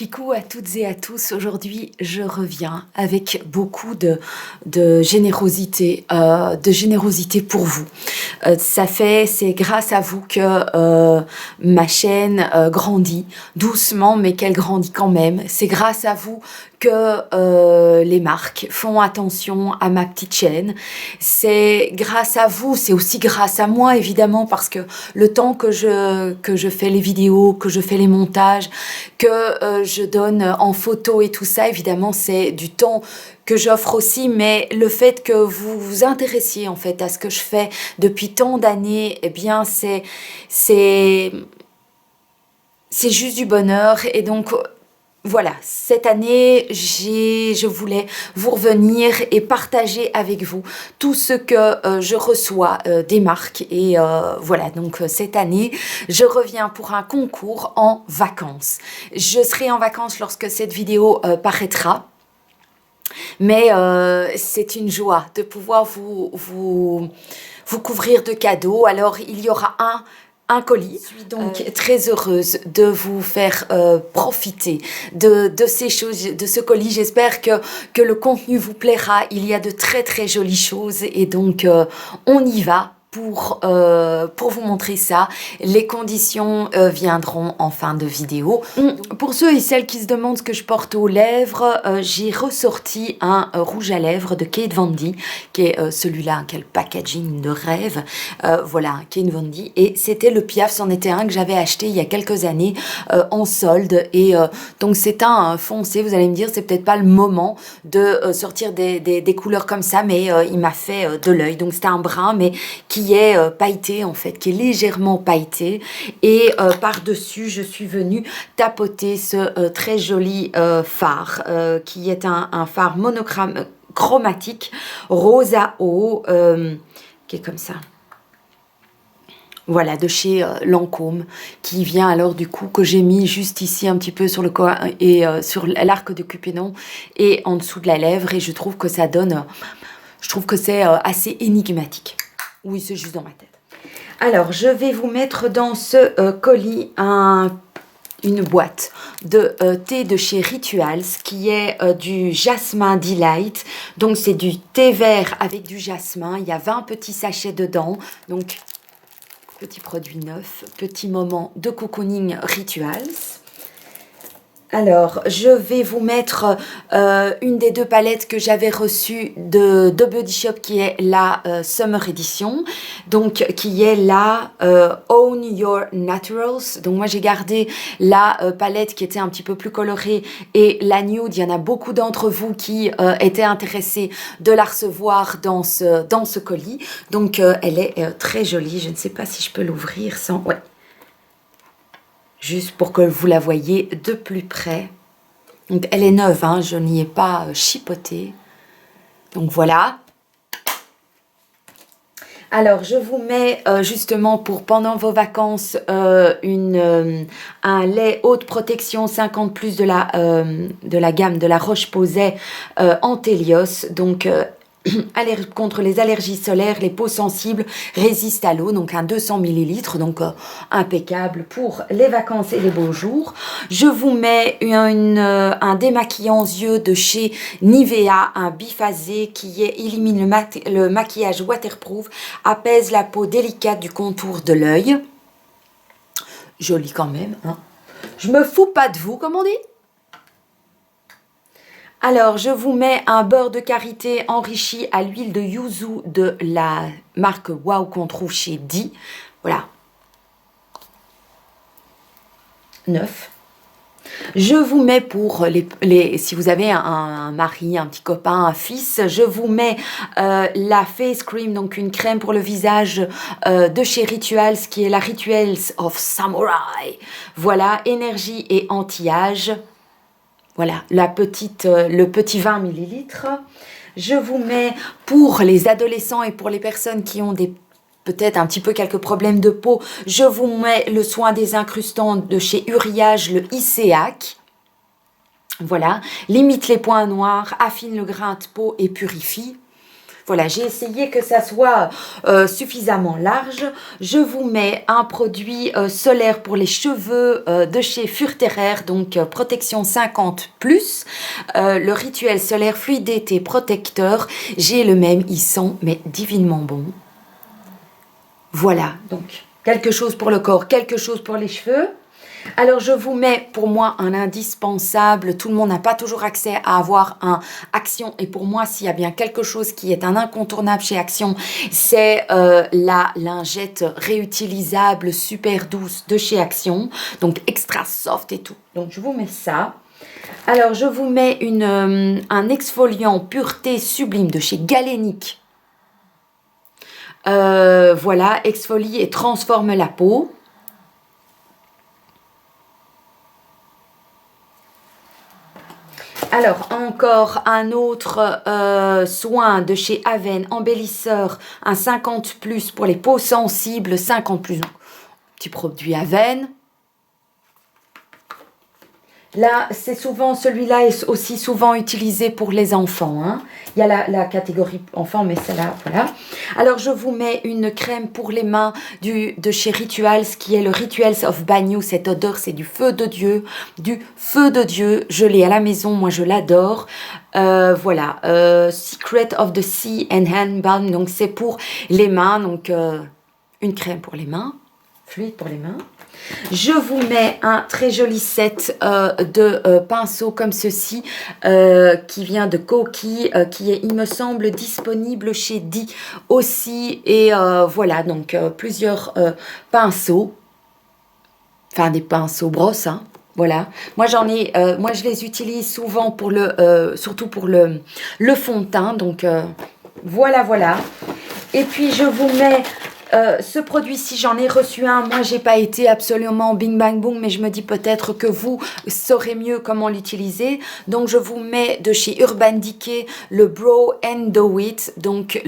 Kikou à toutes et à tous. Aujourd'hui, je reviens avec beaucoup de générosité pour vous. C'est grâce à vous que ma chaîne grandit doucement, mais qu'elle grandit quand même. C'est grâce à vous que les marques font attention à ma petite chaîne. C'est grâce à vous, c'est aussi grâce à moi évidemment, parce que le temps que je fais les vidéos, que je fais les montages, que je donne en photo et tout ça, évidemment c'est du temps que j'offre aussi, mais le fait que vous vous intéressiez en fait à ce que je fais depuis tant d'années, eh bien c'est juste du bonheur. Et donc voilà, cette année, je voulais vous revenir et partager avec vous tout ce que je reçois des marques. Et voilà, donc cette année, je reviens pour un concours en vacances. Je serai en vacances lorsque cette vidéo paraîtra. Mais c'est une joie de pouvoir vous couvrir de cadeaux. Alors, il y aura un colis. Je suis donc très heureuse de vous faire profiter de ces choses, de ce colis. J'espère que le contenu vous plaira. Il y a de très très jolies choses et donc on y va pour vous montrer ça. Les conditions viendront en fin de vidéo. Pour ceux et celles qui se demandent ce que je porte aux lèvres, j'ai ressorti un rouge à lèvres de Kate Von D, qui est celui-là, quel packaging de rêve. Voilà, Kate Von D. Et c'était le Piaf, c'en était un que j'avais acheté il y a quelques années en solde. Et donc c'est un foncé, vous allez me dire, c'est peut-être pas le moment de sortir des couleurs comme ça, mais il m'a fait de l'œil. Donc c'était un brun, mais qui est pailleté en fait, qui est légèrement pailleté. Et par-dessus, je suis venue tapoter ce très joli phare, qui est un phare chromatique, rose à eau, qui est comme ça. Voilà, de chez Lancôme, qui vient alors du coup, que j'ai mis juste ici un petit peu sur le coin et sur l'arc de Cupidon et en dessous de la lèvre. Et je trouve que ça donne, je trouve que c'est assez énigmatique. Oui, c'est juste dans ma tête. Alors, je vais vous mettre dans ce colis une boîte de thé de chez Rituals, qui est du Jasmin Delight. Donc, c'est du thé vert avec du jasmin. Il y a 20 petits sachets dedans. Donc, petit produit neuf, petit moment de cocooning Rituals. Alors, je vais vous mettre une des deux palettes que j'avais reçues de Body Shop, qui est la Summer Edition, donc qui est la Own Your Naturals. Donc moi j'ai gardé la palette qui était un petit peu plus colorée et la nude. Il y en a beaucoup d'entre vous qui étaient intéressés de la recevoir dans ce colis. Donc elle est très jolie. Je ne sais pas si je peux l'ouvrir sans... Ouais. Juste pour que vous la voyez de plus près. Donc, elle est neuve, hein, je n'y ai pas chipoté. Donc, voilà. Alors, je vous mets justement pour pendant vos vacances un lait haute protection 50 plus de la gamme de la Roche-Posay Antélios. Donc, contre les allergies solaires, les peaux sensibles résistent à l'eau, donc un 200 ml, donc impeccable pour les vacances et les beaux jours. Je vous mets un démaquillant yeux de chez Nivea, un biphasé qui élimine le maquillage waterproof, apaise la peau délicate du contour de l'œil. Joli quand même, hein. Je me fous pas de vous, comme on dit. Alors, je vous mets un beurre de karité enrichi à l'huile de yuzu de la marque Wow qu'on trouve chez Di. Voilà. 9. Je vous mets pour si vous avez un mari, un petit copain, un fils, je vous mets la face cream, donc une crème pour le visage de chez Rituals, qui est la Rituals of Samurai. Voilà, énergie et anti-âge. Voilà, le petit 20 ml. Je vous mets pour les adolescents et pour les personnes qui ont peut-être un petit peu quelques problèmes de peau, je vous mets le soin des incrustants de chez Uriage, le ICEAC. Voilà, limite les points noirs, affine le grain de peau et purifie. Voilà, j'ai essayé que ça soit suffisamment large. Je vous mets un produit solaire pour les cheveux de chez Furterer, donc protection 50+. Le rituel solaire fluidité protecteur. J'ai le même, il sent mais divinement bon. Voilà, donc quelque chose pour le corps, quelque chose pour les cheveux. Alors, je vous mets pour moi un indispensable. Tout le monde n'a pas toujours accès à avoir un Action. Et pour moi, s'il y a bien quelque chose qui est un incontournable chez Action, c'est la lingette réutilisable super douce de chez Action. Donc, extra soft et tout. Donc, je vous mets ça. Alors, je vous mets un exfoliant pureté sublime de chez Galénic. Voilà, exfolie et transforme la peau. Alors, encore un autre soin de chez Aven, embellisseur, un 50+ pour les peaux sensibles, 50+. Donc, petit produit Aven. Là, c'est souvent, celui-là est aussi souvent utilisé pour les enfants. Hein. Il y a la catégorie enfants, mais celle-là, voilà. Alors, je vous mets une crème pour les mains de chez Rituals, qui est le Rituals of Banyu. Cette odeur, c'est du feu de Dieu. Du feu de Dieu. Je l'ai à la maison, moi, je l'adore. Voilà. Secret of the Sea and Hand Balm. Donc, c'est pour les mains. Donc, une crème pour les mains. Fluide pour les mains. Je vous mets un très joli set de pinceaux comme ceci qui vient de Koki, qui est, il me semble, disponible chez Di aussi. Et voilà, donc plusieurs pinceaux, enfin des pinceaux brosses, hein. Voilà, moi j'en ai, moi je les utilise souvent pour surtout pour le fond de teint. Donc voilà, voilà. Et puis je vous mets ce produit-ci, j'en ai reçu un. Moi, j'ai pas été absolument bing bang boom, mais je me dis peut-être que vous saurez mieux comment l'utiliser. Donc, je vous mets de chez Urban Decay le Brow and Do It. Donc,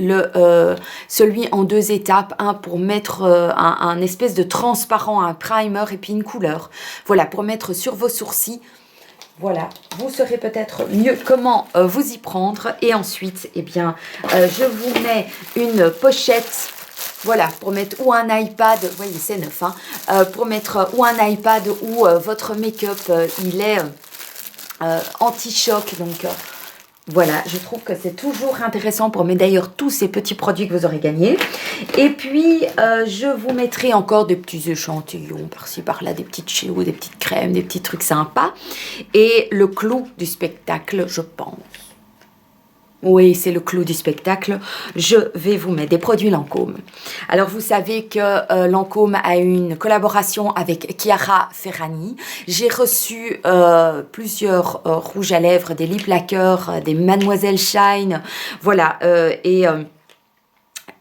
celui en 2 étapes. Un pour mettre un espèce de transparent, un primer et puis une couleur. Voilà, pour mettre sur vos sourcils. Voilà, vous saurez peut-être mieux comment vous y prendre. Et ensuite, eh bien, je vous mets une pochette. Voilà, pour mettre ou un iPad, vous voyez c'est neuf, hein, pour mettre ou un iPad ou votre make-up, il est anti-choc. Donc voilà, je trouve que c'est toujours intéressant pour mettre d'ailleurs tous ces petits produits que vous aurez gagnés. Et puis, je vous mettrai encore des petits échantillons par-ci, par-là, des petites chéos, des petites crèmes, des petits trucs sympas. Et le clou du spectacle, je pense. Oui, c'est le clou du spectacle. Je vais vous mettre des produits Lancôme. Alors, vous savez que Lancôme a une collaboration avec Chiara Ferragni. J'ai reçu plusieurs rouges à lèvres, des lip lacquers, des Mademoiselle Shine. Voilà, et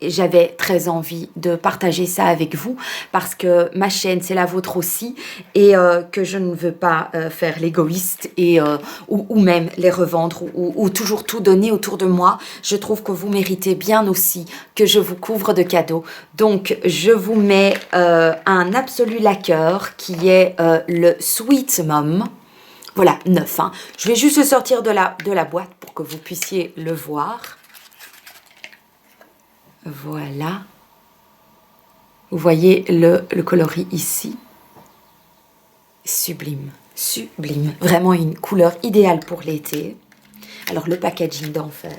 j'avais très envie de partager ça avec vous parce que ma chaîne, c'est la vôtre aussi et que je ne veux pas faire l'égoïste et ou même les revendre ou toujours tout donner autour de moi. Je trouve que vous méritez bien aussi que je vous couvre de cadeaux. Donc, je vous mets un Absolu Lacquer qui est le Sweet Mom. Voilà, neuf. Hein. Je vais juste le sortir de la boîte pour que vous puissiez le voir. Voilà, vous voyez le coloris ici, sublime, sublime, vraiment une couleur idéale pour l'été. Alors le packaging d'enfer.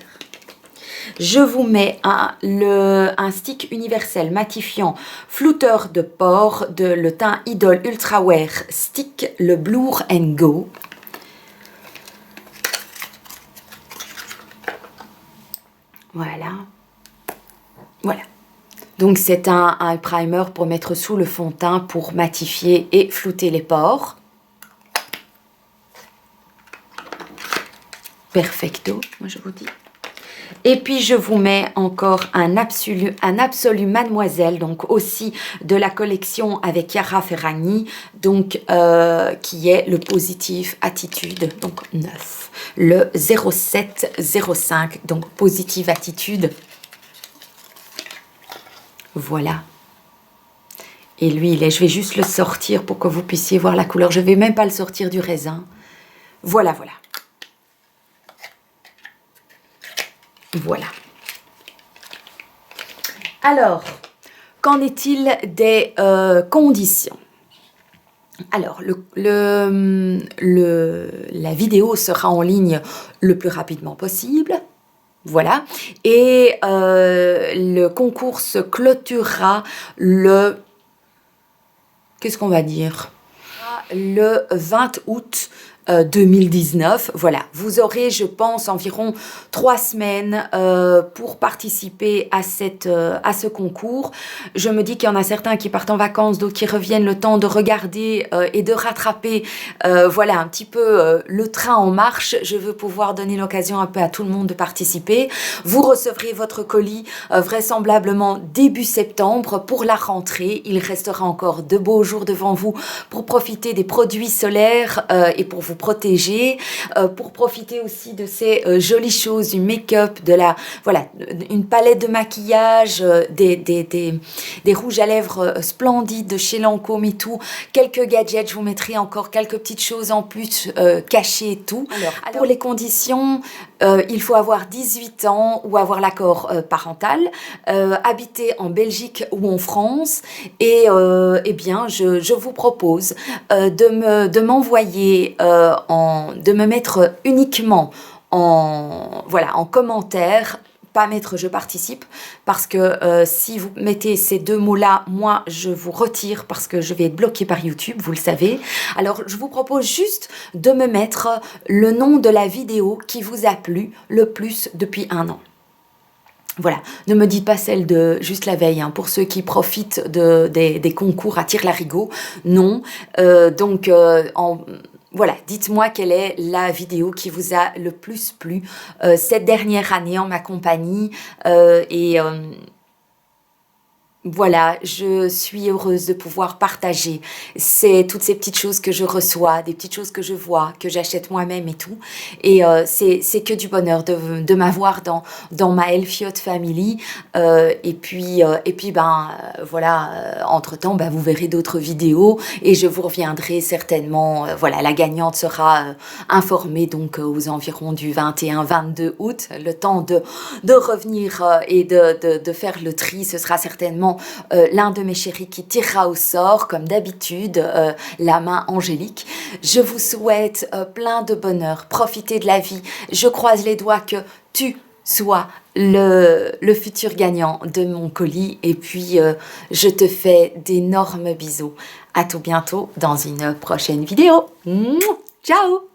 Je vous mets un stick universel matifiant flouteur de pores de le teint Idol Ultra Wear Stick, le Blur and Go. Voilà. Voilà, donc c'est un primer pour mettre sous le fond de teint pour matifier et flouter les pores. Perfecto, moi je vous dis. Et puis je vous mets encore un absolu Mademoiselle, donc aussi de la collection avec Chiara Ferragni, donc qui est le Positive Attitude, donc 9. Le 0705, donc Positive Attitude. Voilà. Et lui, je vais juste le sortir pour que vous puissiez voir la couleur. Je ne vais même pas le sortir du raisin. Voilà, voilà. Voilà. Alors, qu'en est-il des conditions? Alors, la vidéo sera en ligne le plus rapidement possible. Voilà. Et le concours se clôturera le... Qu'est-ce qu'on va dire? Le 20 août 2019. Voilà, vous aurez, je pense, environ 3 semaines pour participer à ce concours. Je me dis qu'il y en a certains qui partent en vacances, d'autres qui reviennent, le temps de regarder et de rattraper, voilà, un petit peu le train en marche. Je veux pouvoir donner l'occasion un peu à tout le monde de participer. Vous recevrez votre colis vraisemblablement début septembre pour la rentrée. Il restera encore de beaux jours devant vous pour profiter des produits solaires et pour vous protéger, pour profiter aussi de ces jolies choses, du make-up, voilà, une palette de maquillage, des rouges à lèvres splendides de chez Lancôme et tout, quelques gadgets, je vous mettrai encore quelques petites choses en plus cachées et tout. Alors, pour les conditions, il faut avoir 18 ans ou avoir l'accord parental, habiter en Belgique ou en France, et eh bien, je vous propose de m'envoyer, de me mettre uniquement voilà, en commentaire, pas mettre je participe, parce que si vous mettez ces deux mots-là, moi je vous retire parce que je vais être bloquée par YouTube, vous le savez. Alors je vous propose juste de me mettre le nom de la vidéo qui vous a plu le plus depuis 1 an. Voilà, ne me dites pas celle de juste la veille, hein, pour ceux qui profitent des concours à tire-larigot, non. Voilà, dites-moi quelle est la vidéo qui vous a le plus plu cette dernière année en ma compagnie. Voilà, je suis heureuse de pouvoir partager toutes ces petites choses que je reçois, des petites choses que je vois, que j'achète moi-même et tout. Et c'est que du bonheur de m'avoir dans ma Elfiote Family. Et puis voilà, entre-temps, vous verrez d'autres vidéos et je vous reviendrai certainement. Voilà, la gagnante sera informée donc aux environs du 21-22 août. Le temps de revenir et de faire le tri, ce sera certainement l'un de mes chéris qui tirera au sort, comme d'habitude, la main angélique. Je vous souhaite plein de bonheur, profitez de la vie. Je croise les doigts que tu sois le futur gagnant de mon colis. Et puis, je te fais d'énormes bisous. À tout bientôt dans une prochaine vidéo. Ciao!